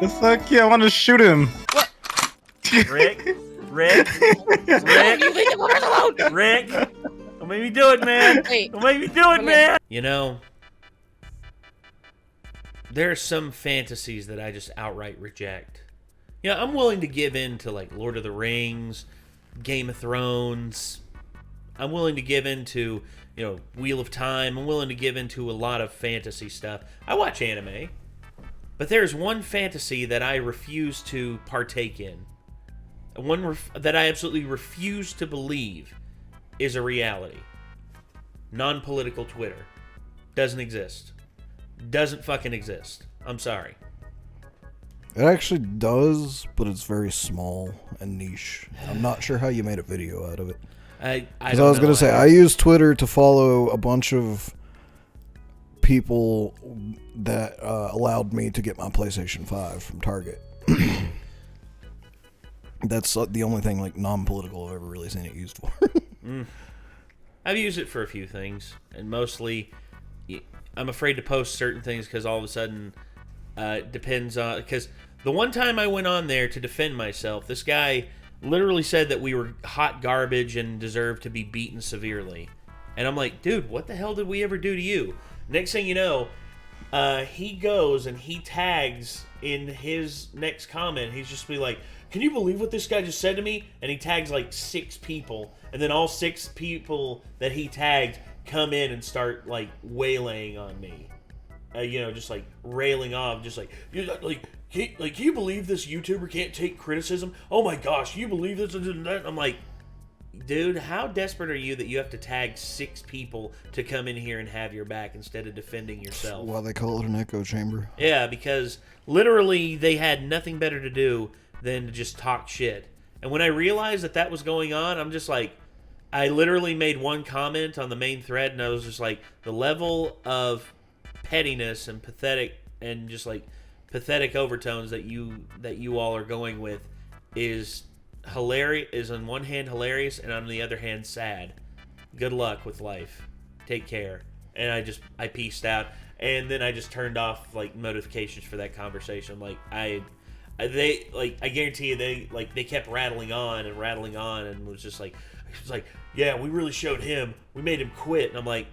Fuck yeah, I want to shoot him. What? Rick, Rick, You leave the woman alone! Rick. Don't make me do it, man. Wait. Don't make me do it, man. You know, there are some fantasies that I just outright reject. You know, I'm willing to give in to, like, Lord of the Rings, Game of Thrones. I'm willing to give in to, you know, Wheel of Time. I'm willing to give in to a lot of fantasy stuff. I watch anime. But there's one fantasy that I refuse to partake in. One that I absolutely refuse to believe is a reality. Non-political Twitter. Doesn't exist. Doesn't fucking exist. I'm sorry. It actually does, but it's very small and niche. I'm not sure how you made a video out of it. I was going to say, I use Twitter to follow a bunch of people that allowed me to get my PlayStation 5 from Target. That's the only thing like non-political I've ever really seen it used for. I've used it for a few things, and mostly I'm afraid to post certain things because all of a sudden it depends on... Because the one time I went on there to defend myself, this guy literally said that we were hot garbage and deserved to be beaten severely. And I'm like, dude, what the hell did we ever do to you? Next thing you know, he goes and he tags in his next comment. He's just be like, can you believe what this guy just said to me? And he tags like 6 people. And then all 6 people that he tagged come in and start like waylaying on me. You know, just like railing off. Just like, can you believe this YouTuber can't take criticism? Oh my gosh, you believe this and that? I'm like, dude, how desperate are you that you have to tag 6 people to come in here and have your back instead of defending yourself? Well, they call it an echo chamber. Yeah, because literally they had nothing better to do than to just talk shit. And when I realized that that was going on, I'm just like, I literally made one comment on the main thread, and I was just like, the level of pettiness and pathetic and just like pathetic overtones that you all are going with is hilarious. Is on one hand hilarious, and on the other hand sad. Good luck with life. Take care. And I peaced out, and then I just turned off like notifications for that conversation. Like I guarantee you they kept rattling on, and was just like, it's like, yeah, we really showed him. We made him quit. And I'm like,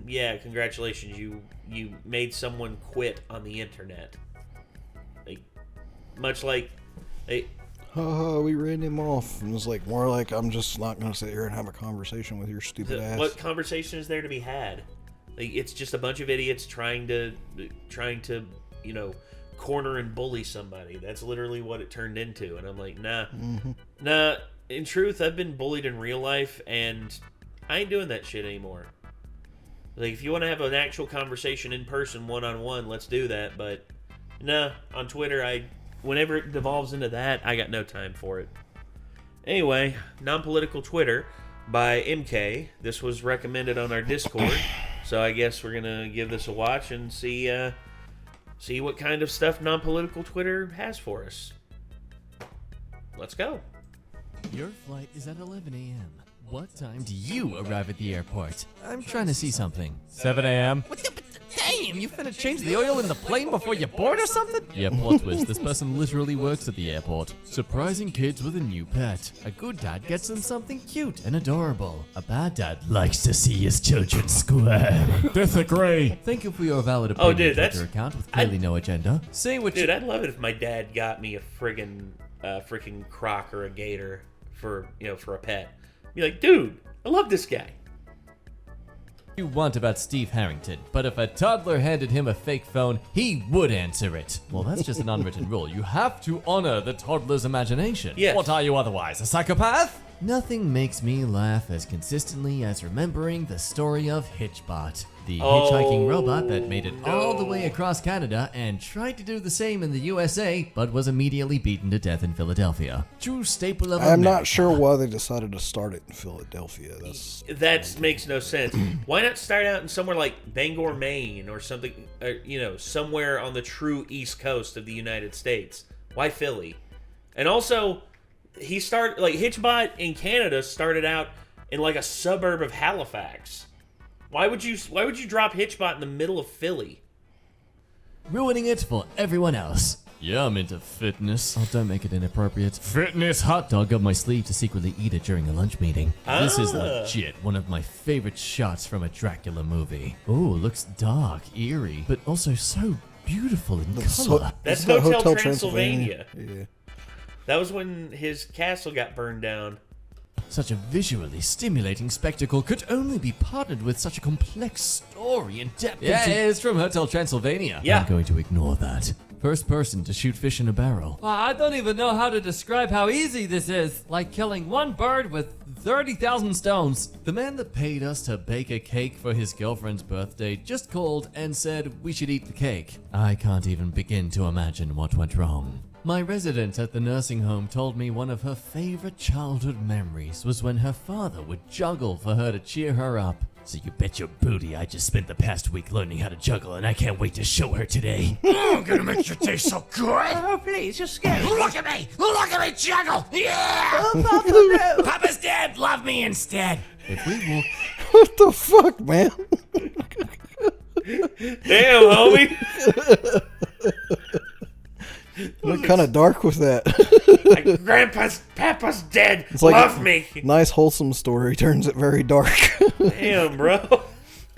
yeah, congratulations. You made someone quit on the internet. Like, much like we ran him off. And it was like, more like, I'm just not going to sit here and have a conversation with your stupid ass. What conversation is there to be had? Like, it's just a bunch of idiots trying to, you know, corner and bully somebody. That's literally what it turned into. And I'm like, nah. Nah, in truth, I've been bullied in real life, and I ain't doing that shit anymore. Like, if you want to have an actual conversation in person, one-on-one, let's do that. But, nah, on Twitter, whenever it devolves into that, I got no time for it. Anyway, non-political Twitter by MK. This was recommended on our Discord, so I guess we're going to give this a watch and see what kind of stuff non-political Twitter has for us. Let's go. Your flight is at 11 a.m. What time do you arrive at the airport? I'm trying to see something. 7 a.m. What the, damn, you finna change the oil in the plane before you board or something? Yeah, plot twist. This person literally works at the airport. Surprising kids with a new pet. A good dad gets them something cute and adorable. A bad dad likes to see his children squirm. Disagree. Thank you for your valid opinion. Dude, Twitter account with clearly no agenda. Say what Dude, I'd love it if my dad got me a freaking croc or a gator for a pet. Be like, dude, I love this guy. you want about Steve Harrington, but if a toddler handed him a fake phone, he would answer it. Well, that's just an unwritten rule. You have to honor the toddler's imagination. Yes. What are you otherwise, a psychopath? Nothing makes me laugh as consistently as remembering the story of Hitchbot, the hitchhiking robot that made it all the way across Canada and tried to do the same in the USA, but was immediately beaten to death in Philadelphia. True staple of America. I'm not sure why they decided to start it in Philadelphia. That makes no sense. Why not start out in somewhere like Bangor, Maine, or something? Somewhere on the true East Coast of the United States. Why Philly? And also, Hitchbot in Canada started out in like a suburb of Halifax. Why would you drop Hitchbot in the middle of Philly? ruining it for everyone else. Yeah, I'm into fitness. Oh, don't make it inappropriate. Fitness hot dog up my sleeve to secretly eat it during a lunch meeting. This is legit one of my favorite shots from a Dracula movie. Ooh, looks dark, eerie, but also so beautiful in color. That's Isn't that Hotel Transylvania. Yeah. That was when his castle got burned down. Such a visually stimulating spectacle could only be partnered with such a complex story and depth. Yeah, it's from Hotel Transylvania. Yeah. I'm going to ignore that. First person to shoot fish in a barrel. I don't even know how to describe how easy this is. Like killing one bird with 30,000 stones. The man that paid us to bake a cake for his girlfriend's birthday just called and said we should eat the cake. I can't even begin to imagine what went wrong. My resident at the nursing home told me one of her favorite childhood memories was when her father would juggle for her to cheer her up. So you bet your booty I just spent the past week learning how to juggle, and I can't wait to show her today. I'm gonna make you taste so good. Oh, please, you're scared. Look at me! Look at me juggle! Yeah! Papa's dead! Love me instead! If we walk... What the fuck, man? Damn, homie. Went kind of dark with that. Like, Papa's dead. It's like Love me. Nice wholesome story turns it very dark. Damn, bro.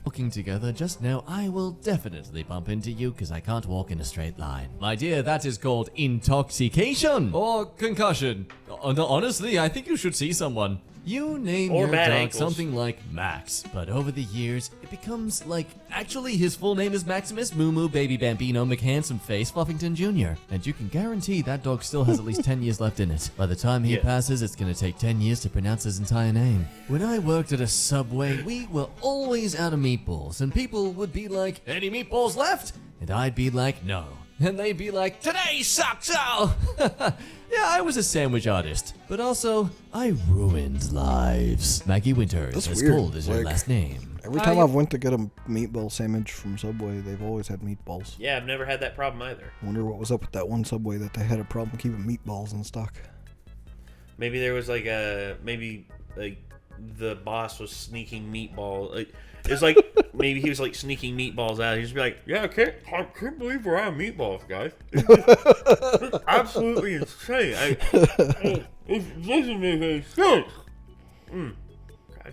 Walking together just now, I will definitely bump into you because I can't walk in a straight line. My dear, that is called intoxication or concussion. No, honestly, I think you should see someone. You name Or your bad dog ankles. something like Max, but over the years, it becomes like, actually his full name is Maximus Moo Moo Baby Bambino McHandsome Face Fluffington Jr. And you can guarantee that dog still has at least 10 years left in it. By the time he passes, it's gonna take 10 years to pronounce his entire name. When I worked at a Subway, we were always out of meatballs, and people would be like, any meatballs left? And I'd be like, no. And they'd be like, today sucks, oh! Yeah, I was a sandwich artist, but also, I ruined lives. Maggie Winters, That's as weird. cold as her Like- last name. Every time I've went to get a meatball sandwich from Subway, they've always had meatballs. Yeah, I've never had that problem either. Wonder what was up with that one Subway that they had a problem keeping meatballs in stock. Maybe there was like maybe like the boss was sneaking meatball. Like, it was like maybe he was like sneaking meatballs out. He'd just be like, "Yeah, I can't believe we're out of meatballs, guys. It's absolutely insane. It doesn't make any sense." God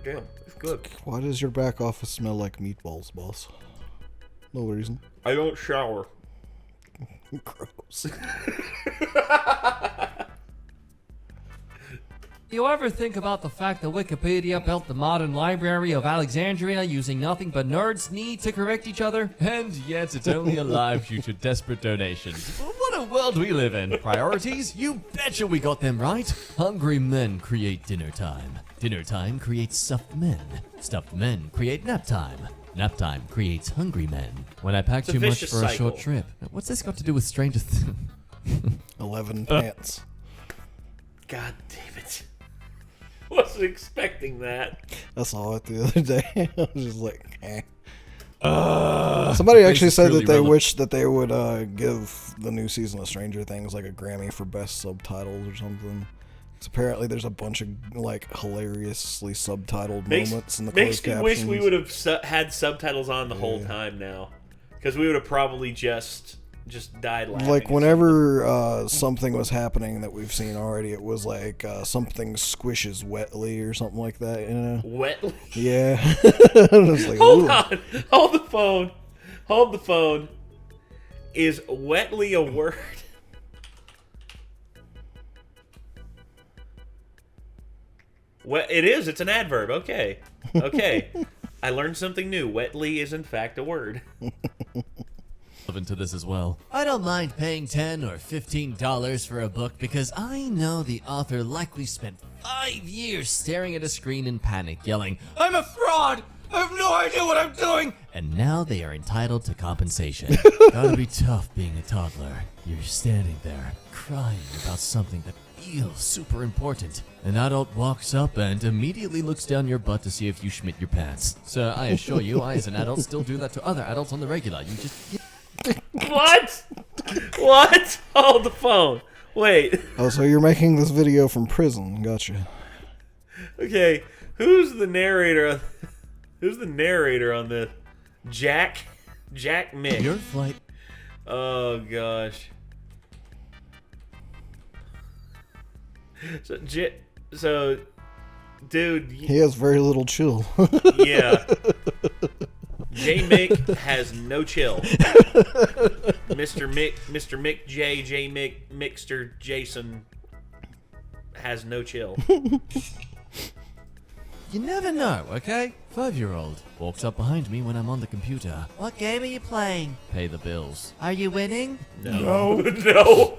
damn, it's good. Why does your back office smell like meatballs, boss? No reason. I don't shower. Gross. You ever think about the fact that Wikipedia built the modern library of Alexandria using nothing but nerds need to correct each other? And yet it's only alive due to desperate donations. What a world we live in. Priorities? You betcha we got them right. Hungry men create dinner time. Dinner time creates stuffed men. Stuffed men create nap time. Nap time creates hungry men. When I pack It's a too much vicious for a short cycle. trip. What's this got to do with Stranger Things? 11 pants. God damn it. Wasn't expecting that. I saw it the other day. I was just like, eh. Somebody actually is said truly that they relevant. wish that they would give the new season of Stranger Things like a Grammy for best subtitles or something. 'Cause apparently there's a bunch of like hilariously subtitled moments in the Makes closed me wish we captions. would have had subtitles on the whole time now, because we would have probably just died laughing. Like whenever something was happening that we've seen already, it was like something squishes wetly or something like that, you know? Wetly. Yeah. I was like, Hold ooh. on. Hold the phone. Hold the phone. Is wetly a word? It is. It's an adverb. Okay. Okay. I learned something new. Wetly is in fact a word. Into this as well. I don't mind paying $10 or $15 for a book because I know the author likely spent 5 years staring at a screen in panic, yelling, "I'm a fraud! I have no idea what I'm doing!" And now they are entitled to compensation. Gotta be tough being a toddler. You're standing there, crying about something that feels super important. An adult walks up and immediately looks down your butt to see if you schmidt your pants. Sir, I assure you, I as an adult still do that to other adults on the regular. You just... What? What? Hold the phone. Wait. Oh, so you're making this video from prison. Gotcha. Okay. Who's the narrator? Who's the narrator on this? Jack Mick. Your flight... Oh gosh. So, dude. He has very little chill. Yeah. J Mick has no chill. Mr. Mick J Mick Mixter Jason has no chill. You never know, okay? 5-year-old walks up behind me when I'm on the computer. What game are you playing? Pay the bills. Are you winning? No. No.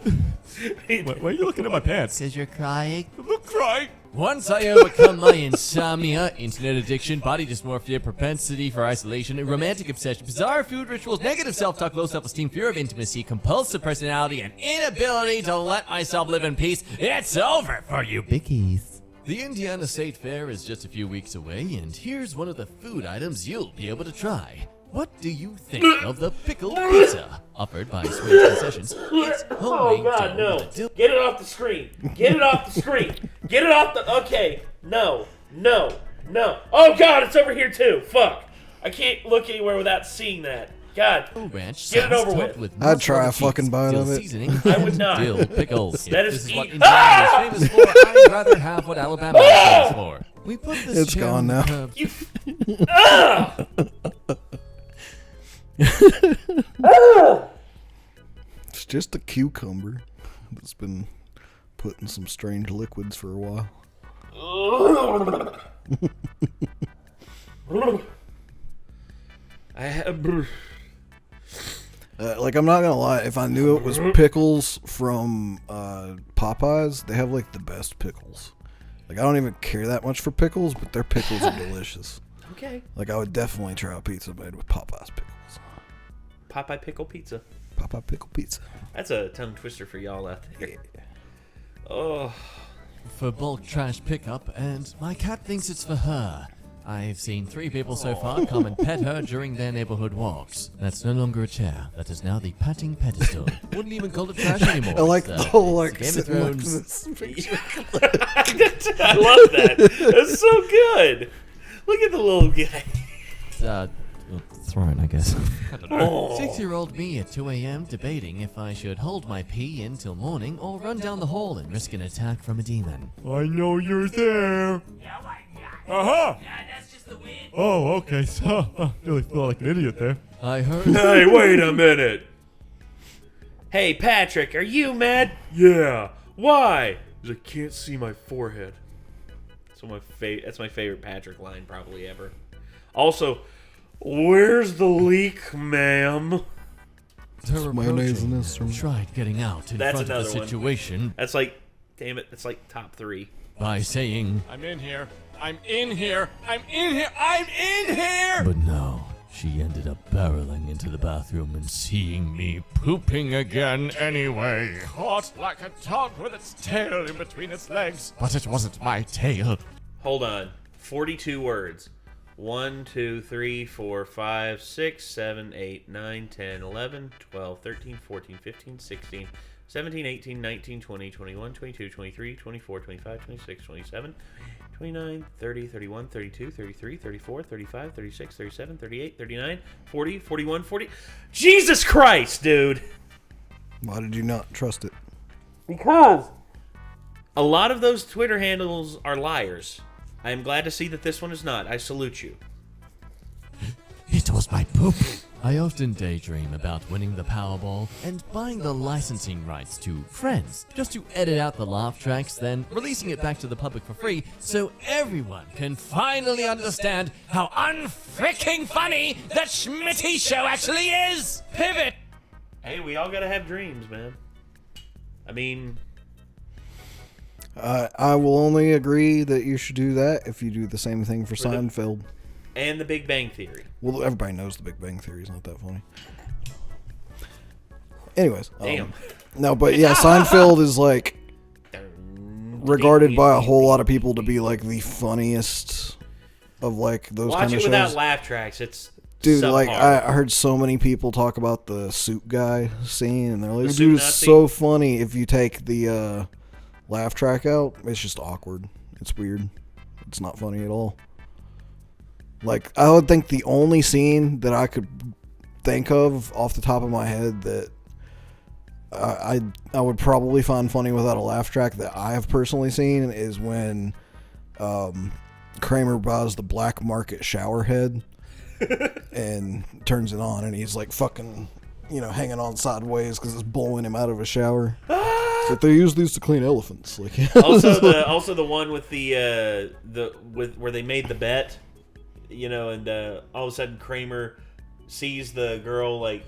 Why are you looking at my pants? Because you're crying. I'm crying. Once I overcome my insomnia, internet addiction, body dysmorphia, propensity for isolation, romantic obsession, bizarre food rituals, negative self-talk, low self-esteem, fear of intimacy, compulsive personality, and inability to let myself live in peace, it's over for you bickies. The Indiana State Fair is just a few weeks away, and here's one of the food items you'll be able to try. What do you think of the pickled pizza offered by Sway's Concessions? It's homemade God, dough no. with a dip. Get it off the screen. Get it off the screen. Get it off the... Okay. No. No. No. Oh, God, it's over here, too. Fuck. I can't look anywhere without seeing that. God. Ranch Get it sauce over topped with. I'd try a mozzarella fucking cheese, bite dill of it. seasoning, I would not. Dill pickles. That If is this is what eat- Indiana is famous for. I'd rather have what Alabama is famous for. We put this It's chair gone on the now. curb. It's just a cucumber that's been put in some strange liquids for a while. I have... Like, I'm not gonna lie, if I knew it was pickles from Popeyes, they have like the best pickles. Like, I don't even care that much for pickles, but their pickles are delicious. Okay. Like, I would definitely try a pizza made with Popeyes pickles. Popeye pickle pizza. Popeye pickle pizza. That's a tongue twister for y'all out there. Oh. For bulk trash pickup, and my cat thinks it's for her. I've seen 3 people so far come and pet her during their neighborhood walks. That's no longer a chair. That is now the patting pedestal. Wouldn't even call it trash anymore. I like It's, the whole, like, Game of sitting like Thrones. this picture. I love that. That's so good. Look at the little guy. Throne, I guess. Oh. 6-year-old me at 2 a.m. debating if I should hold my pee in till morning or run down the hall and risk an attack from a demon. I know you're there. Uh-huh. Oh, okay. So, I really feel like an idiot there. I heard. Hey, wait a minute. Hey, Patrick, are you mad? Yeah. Why? Because I can't see my forehead. That's my favorite Patrick line probably ever. Also, where's the leak, ma'am? Her mayonnaise in approaching this room. tried getting out in That's front of the another one. situation That's like, damn it, that's like top 3. by saying, I'm in here. I'm in here. I'm in here. I'm in here. but no. She ended up barreling into the bathroom and seeing me pooping again anyway. Caught like a dog with its tail in between its legs. But it wasn't my tail. Hold on. 42 words. 1, 2, 3, 4, 5, 6, 7, 8, 9, 10, 11, 12, 13, 14, 15, 16, 17, 18, 19, 20, 21, 22, 23, 24, 25, 26, 27, 29, 30, 31, 32, 33, 34, 35, 36, 37, 38, 39, 40, 41, 40. Jesus Christ, dude! Why did you not trust it? Because a lot of those Twitter handles are liars. I am glad to see that this one is not. I salute you. It was my poop. I often daydream about winning the Powerball and buying the licensing rights to Friends, just to edit out the laugh tracks, then releasing it back to the public for free so everyone can finally understand how unfreaking funny that Schmitty show actually is. Pivot! Hey, we all gotta have dreams, man. I mean, I will only agree that you should do that if you do the same thing for Seinfeld. and the Big Bang Theory. Well, everybody knows the Big Bang Theory is not that funny. Anyways. Damn. No, but yeah, Seinfeld is like regarded by a whole lot of people to be like the funniest of like those Watch kind it of without shows. laugh tracks. It's Dude, subpar. like I heard so many people talk about the soup guy scene, and they're like, The "Dude, soup it's Nazi? so funny." If you take the laugh track out, it's just awkward. It's weird. It's not funny at all. Like, I would think the only scene that I could think of off the top of my head that I would probably find funny without a laugh track that I have personally seen is when Kramer buys the black market shower head and turns it on, and he's like fucking, hanging on sideways because it's blowing him out of a shower. But they use these to clean elephants. Like, also the one with where they made the bet, and all of a sudden Kramer sees the girl like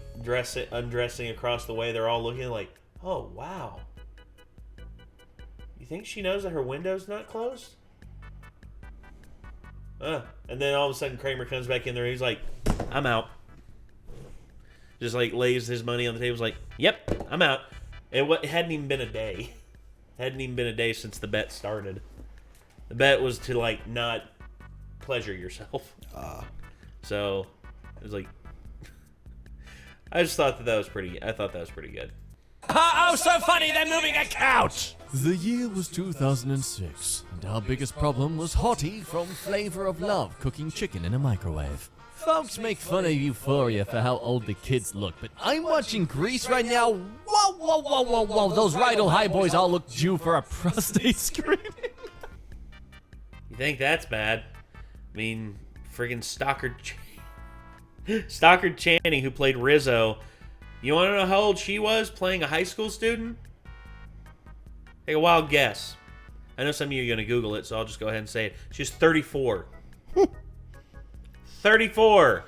undressing across the way. They're all looking like, oh wow, you think she knows that her window's not closed? And then all of a sudden Kramer comes back in there and he's like, I'm out. Just like lays his money on the table, like, yep, I'm out. It hadn't even been a day. Hadn't even been a day since the bet started. The bet was to like not pleasure yourself. So it was like, I just thought that was pretty. I thought that was pretty good. Oh, so funny! They're moving a couch. The year was 2006, and our biggest problem was Hottie from Flavor of Love cooking chicken in a microwave. Folks make fun of Euphoria for how old the kids look, but I'm watching Grease right now. Whoa, whoa, whoa, whoa, whoa! Those Rydell High boys all look due for a prostate screening. You think that's bad? I mean, friggin' Stockard Channing, who played Rizzo. You want to know how old she was playing a high school student? Take a wild guess. I know some of you are going to Google it, so I'll just go ahead and say it. She's 34. 34.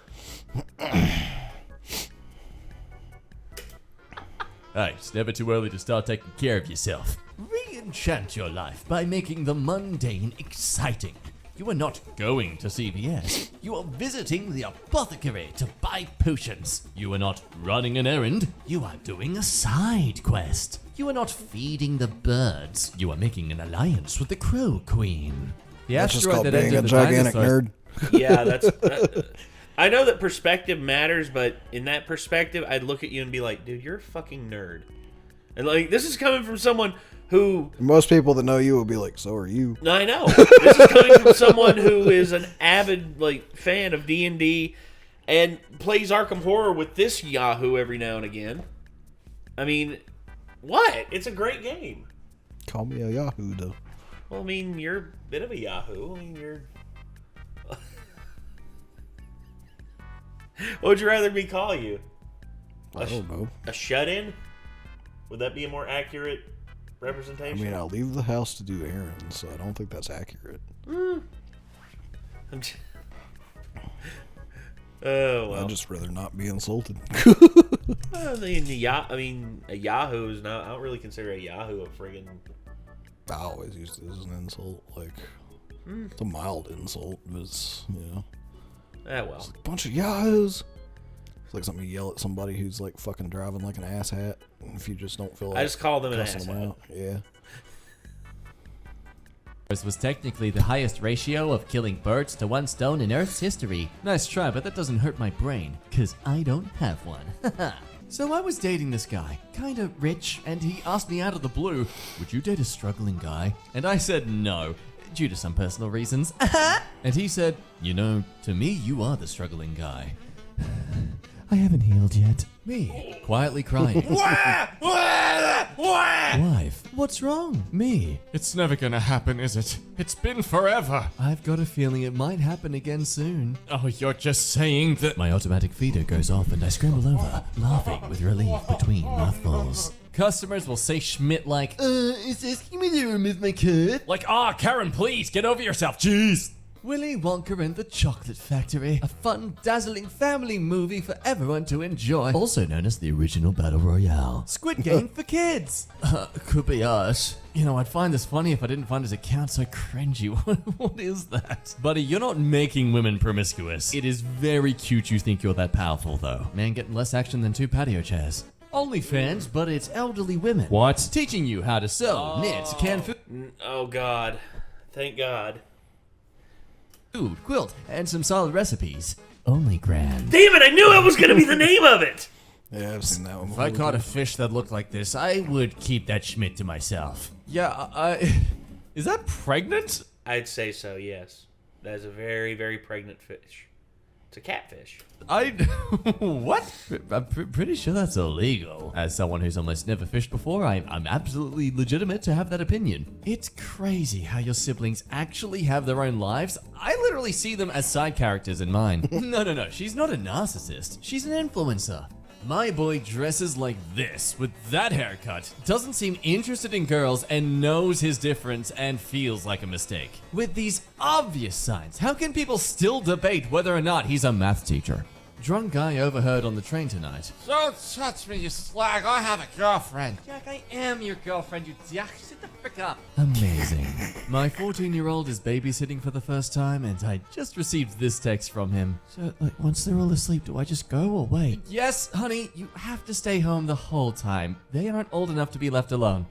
Hey, it's never too early to start taking care of yourself. Re-enchant your life by making the mundane exciting. You are not going to CVS. You are visiting the apothecary to buy potions. You are not running an errand. You are doing a side quest. You are not feeding the birds. You are making an alliance with the Crow Queen. The that's just asteroid called that being a entered the gigantic dinosaurs. nerd. Yeah, that's... I know that perspective matters, but in that perspective, I'd look at you and be like, dude, you're a fucking nerd. And like, this is coming from someone who... Most people that know you will be like, so are you. No, I know. This is coming from someone who is an avid like fan of D&D and plays Arkham Horror with this Yahoo every now and again. I mean, what? It's a great game. Call me a Yahoo, though. Well, I mean, you're a bit of a Yahoo. I mean, you're... What would you rather me call you? I don't know. A shut-in? Would that be a more accurate I representation? mean, I leave the house to do errands, so I don't think that's accurate. Oh, well. I'd just rather not be insulted. I mean, a Yahoo is not... I don't really consider a Yahoo a friggin'... I always use it as an insult. Like, it's a mild insult, but it's, well. It's like a bunch of Yahoos. It's like something you yell at somebody who's like fucking driving like an asshat. If you just don't feel like I just call them an cussing them asshat. out. Yeah. This was technically the highest ratio of killing birds to one stone in Earth's history. Nice try, but that doesn't hurt my brain, cause I don't have one. So I was dating this guy, kinda rich, and he asked me out of the blue, would you date a struggling guy? And I said no, due to some personal reasons. And he said, to me you are the struggling guy. I haven't healed yet. Me, quietly crying. Wife, what's wrong? Me. It's never gonna happen, is it? It's been forever. I've got a feeling it might happen again soon. Oh, you're just saying that. My automatic feeder goes off and I scramble over, laughing with relief between mouthfuls. Customers will say Schmidt like, is asking me to remove my card? Like, Karen, please, get over yourself. Jeez. Willy Wonka and the Chocolate Factory, a fun, dazzling family movie for everyone to enjoy. Also known as the original Battle Royale. Squid Game for kids. Could be us. I'd find this funny if I didn't find his account so cringy. What is that? Buddy, you're not making women promiscuous. It is very cute you think you're that powerful, though. Man getting less action than 2 patio chairs. OnlyFans, but it's elderly women. What? Teaching you how to sew, knit, can Oh, God. Thank God. food, quilt, and some solid recipes. Only grand. Damn it, I knew that was going to be the name of it! Yeah, I've seen that one If before. I caught a fish that looked like this, I would keep that Schmidt to myself. Yeah, is that pregnant? I'd say so, yes. That is a very, very pregnant fish. It's a catfish. What? I'm pretty sure that's illegal. As someone who's almost never fished before, I'm absolutely legitimate to have that opinion. It's crazy how your siblings actually have their own lives. I literally see them as side characters in mine. No. She's not a narcissist. She's an influencer. My boy dresses like this, with that haircut, doesn't seem interested in girls and knows his difference and feels like a mistake. With these obvious signs, how can people still debate whether or not he's a math teacher? Drunk guy overheard on the train tonight. Don't touch me, you slag. I have a girlfriend. Jack, I am your girlfriend, you dick. Sit the frick up. Amazing. My 14-year-old is babysitting for the first time, and I just received this text from him. So, once they're all asleep, do I just go or wait? Yes, honey, you have to stay home the whole time. They aren't old enough to be left alone.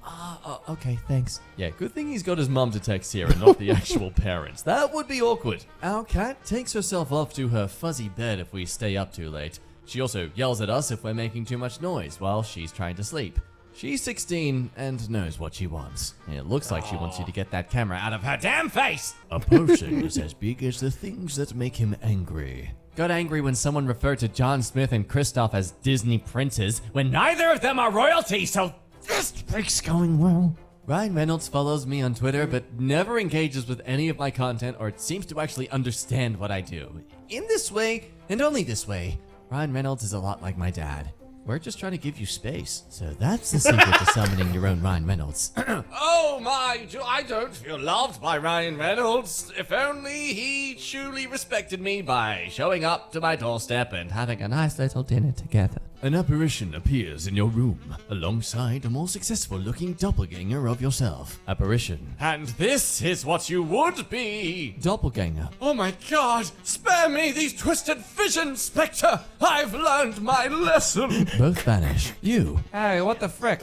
Okay, thanks. Yeah, good thing he's got his mom to text here and not the actual parents. That would be awkward. Our cat takes herself off to her fuzzy bed if we stay up too late. She also yells at us if we're making too much noise while she's trying to sleep. She's 16 and knows what she wants. It looks like she wants you to get that camera out of her damn face! A person is as big as the things that make him angry. Got angry when someone referred to John Smith and Kristoff as Disney princes when neither of them are royalty, so this break's going well. Ryan Reynolds follows me on Twitter but never engages with any of my content or seems to actually understand what I do. In this way, and only this way, Ryan Reynolds is a lot like my dad. We're just trying to give you space. So that's the secret to summoning your own Ryan Reynolds. Oh my, I don't feel loved by Ryan Reynolds. If only he truly respected me by showing up to my doorstep and having a nice little dinner together. An apparition appears in your room, alongside a more successful-looking doppelganger of yourself. Apparition. And this is what you would be. Doppelganger. Oh my god, spare me these twisted visions, Spectre. I've learned my lesson. Both vanish. You. Hey, what the frick?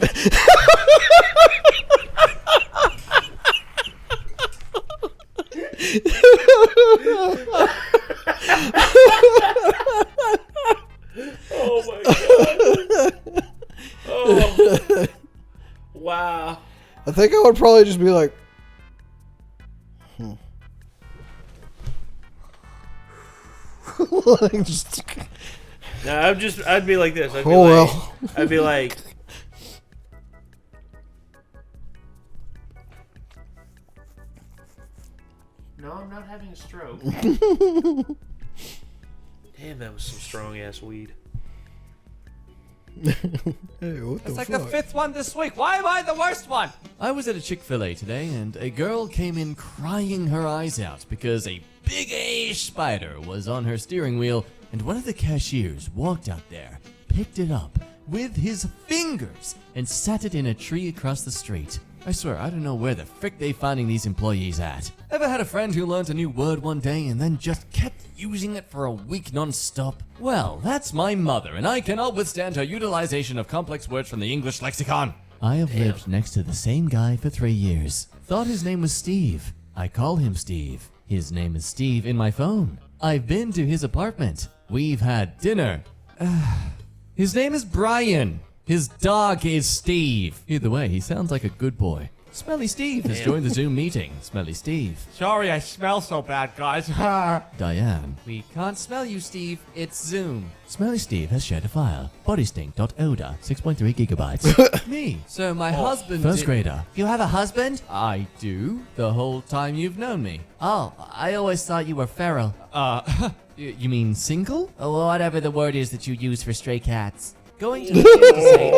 Oh my god. Oh. Wow. I think I would probably just be like, like just, No, I'd be like this. I'd be oh like, well. I'd be like, no, I'm not having a stroke. Damn, that was some strong ass weed. Hey, what the It's like fuck? the 5th one this week. Why am I the worst one? I was at a Chick-fil-A today, and a girl came in crying her eyes out because a big-ass spider was on her steering wheel, and one of the cashiers walked out there, picked it up with his fingers, and sat it in a tree across the street. I swear, I don't know where the frick they finding these employees at. Ever had a friend who learned a new word one day and then just kept using it for a week non-stop? Well, that's my mother, and I cannot withstand her utilization of complex words from the English lexicon. I have lived next to the same guy for 3 years. Thought his name was Steve. I call him Steve. His name is Steve in my phone. I've been to his apartment. We've had dinner. His name is Brian. His dog is Steve. Either way, he sounds like a good boy. Smelly Steve has joined the Zoom meeting. Smelly Steve. Sorry I smell so bad, guys. Diane. We can't smell you, Steve. It's Zoom. Smelly Steve has shared a file. Bodystink.oda, 6.3 gigabytes. Me. So my husband First did- grader. You have a husband? I do. The whole time you've known me. Oh, I always thought you were feral. You mean single? Or whatever the word is that you use for stray cats. Going to the gym to say,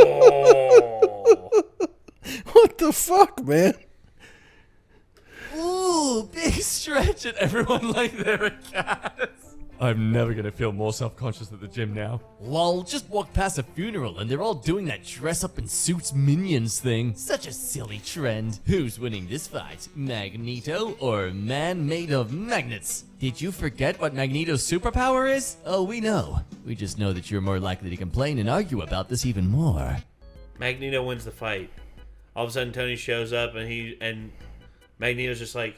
What the fuck, man? Ooh, big stretch, and everyone like they're a cat. I'm never gonna feel more self-conscious at the gym now. Lol, just walked past a funeral and they're all doing that dress up in suits minions thing. Such a silly trend. Who's winning this fight? Magneto or man made of magnets? Did you forget what Magneto's superpower is? Oh, we know. We just know that you're more likely to complain and argue about this even more. Magneto wins the fight. All of a sudden, Tony shows up, and Magneto's just like,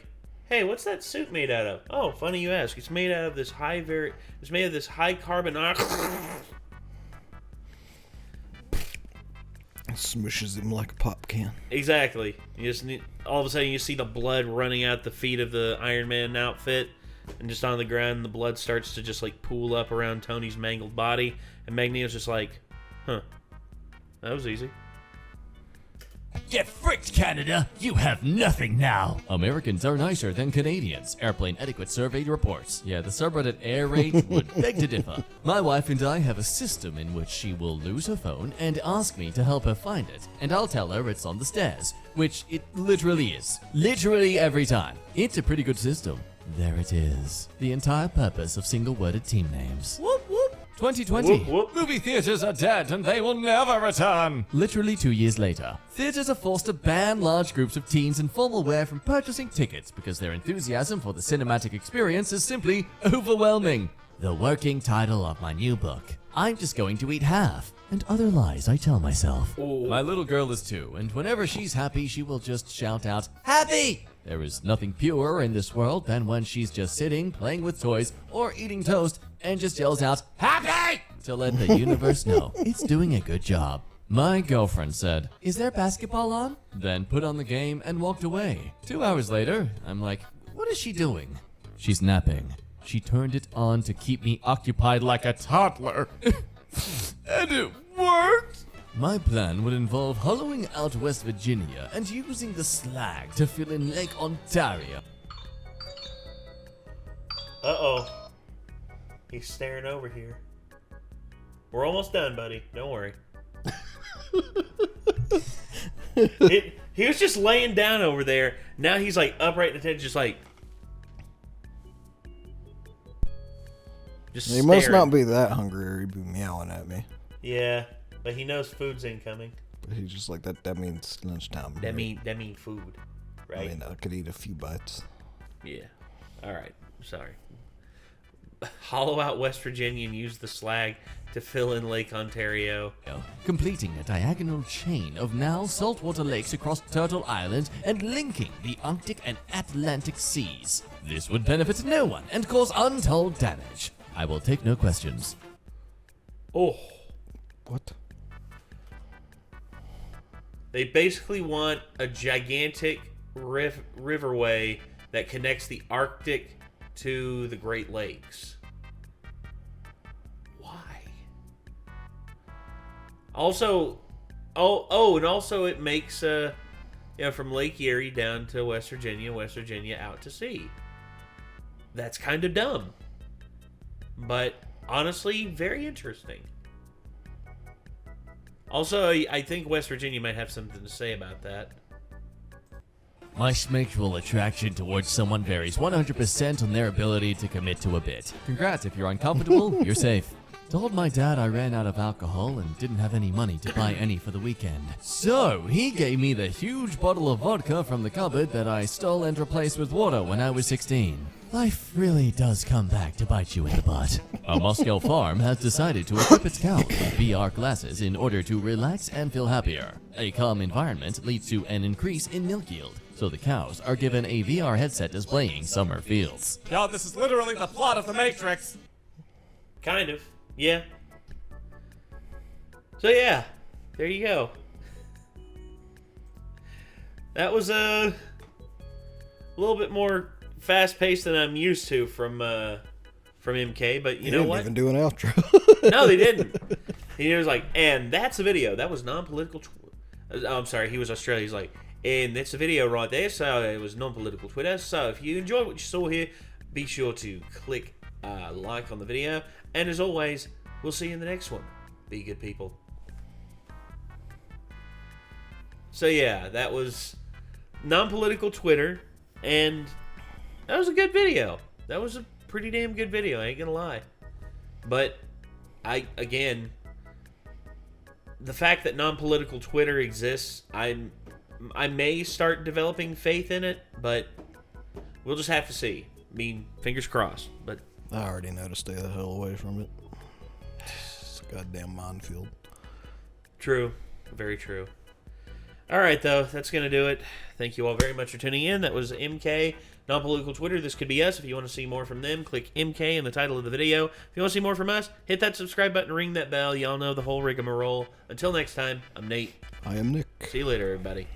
"Hey, what's that suit made out of?" "Oh, funny you ask. It's made out of this It's made of this high carbon." Smushes him like a pop can. Exactly. You just all of a sudden you see the blood running out the feet of the Iron Man outfit, and just on the ground, and the blood starts to just like pool up around Tony's mangled body, and Magneto's just like, huh, that was easy. Get fricked, Canada! You have nothing now! Americans are nicer than Canadians. Airplane etiquette survey reports. Yeah, the subreddit air raid would beg to differ. My wife and I have a system in which she will lose her phone and ask me to help her find it. And I'll tell her it's on the stairs, which it literally is. Literally every time. It's a pretty good system. There it is. The entire purpose of single-worded team names. Whoop, whoop. 2020. Whoop, whoop. Movie theaters are dead and they will never return. Literally 2 years later, theaters are forced to ban large groups of teens in formal wear from purchasing tickets because their enthusiasm for the cinematic experience is simply overwhelming. The working title of my new book, I'm Just Going to Eat Half, and other lies I tell myself. My little girl is 2, and whenever she's happy, she will just shout out, "Happy!" There is nothing purer in this world than when she's just sitting, playing with toys, or eating toast, and just yells out, "Happy!" to let the universe know it's doing a good job. My girlfriend said, "Is there basketball on?" Then put on the game and walked away. 2 hours later, I'm like, what is she doing? She's napping. She turned it on to keep me occupied like a toddler. And it worked! My plan would involve hollowing out West Virginia and using the slag to fill in Lake Ontario. Uh-oh. He's staring over here. We're almost done, buddy. Don't worry. He was just laying down over there. Now he's like upright in attention, just like... Just He must staring. not be that hungry or he'd be meowing at me. Yeah, but he knows food's incoming. But he's just like, that means lunchtime. That mean food, right? I mean, I could eat a few bites. Yeah. All right. Sorry. Hollow out West Virginia and use the slag to fill in Lake Ontario. Completing a diagonal chain of now saltwater lakes across Turtle Island and linking the Arctic and Atlantic seas. This would benefit no one and cause untold damage. I will take no questions. Oh. What? They basically want a gigantic riverway that connects the Arctic to the Great Lakes. Why? Also, and also it makes from Lake Erie down to West Virginia out to sea. That's kind of dumb, but honestly, very interesting. Also, I think West Virginia might have something to say about that. My sexual attraction towards someone varies 100% on their ability to commit to a bit. Congrats, if you're uncomfortable, you're safe. Told my dad I ran out of alcohol and didn't have any money to buy any for the weekend. So, he gave me the huge bottle of vodka from the cupboard that I stole and replaced with water when I was 16. Life really does come back to bite you in the butt. A Moscow farm has decided to equip its cows with VR glasses in order to relax and feel happier. A calm environment leads to an increase in milk yield, so the cows are given a VR headset displaying summer fields. Yo, this is literally the plot of The Matrix. Kind of, yeah. So yeah, there you go. That was a little bit more fast-paced than I'm used to from MK, but you know what? Didn't even do an outro. No, they didn't. He was like, and that's a video. That was non-political. I'm sorry, he was Australian. He's like, and that's a video right there. So it was non-political Twitter. So if you enjoyed what you saw here, be sure to click like on the video. And as always, we'll see you in the next one. Be good people. So yeah, that was non-political Twitter, and that was a good video. That was a pretty damn good video, I ain't gonna lie. But again, the fact that non-political Twitter exists, I may start developing faith in it, but we'll just have to see. I mean, fingers crossed. But I already know to stay the hell away from it. It's a goddamn minefield. True. Very true. Alright, though, that's going to do it. Thank you all very much for tuning in. That was MK, Non-Political Twitter. This could be us. If you want to see more from them, click MK in the title of the video. If you want to see more from us, hit that subscribe button, ring that bell. Y'all know the whole rigmarole. Until next time, I'm Nate. I am Nick. See you later, everybody.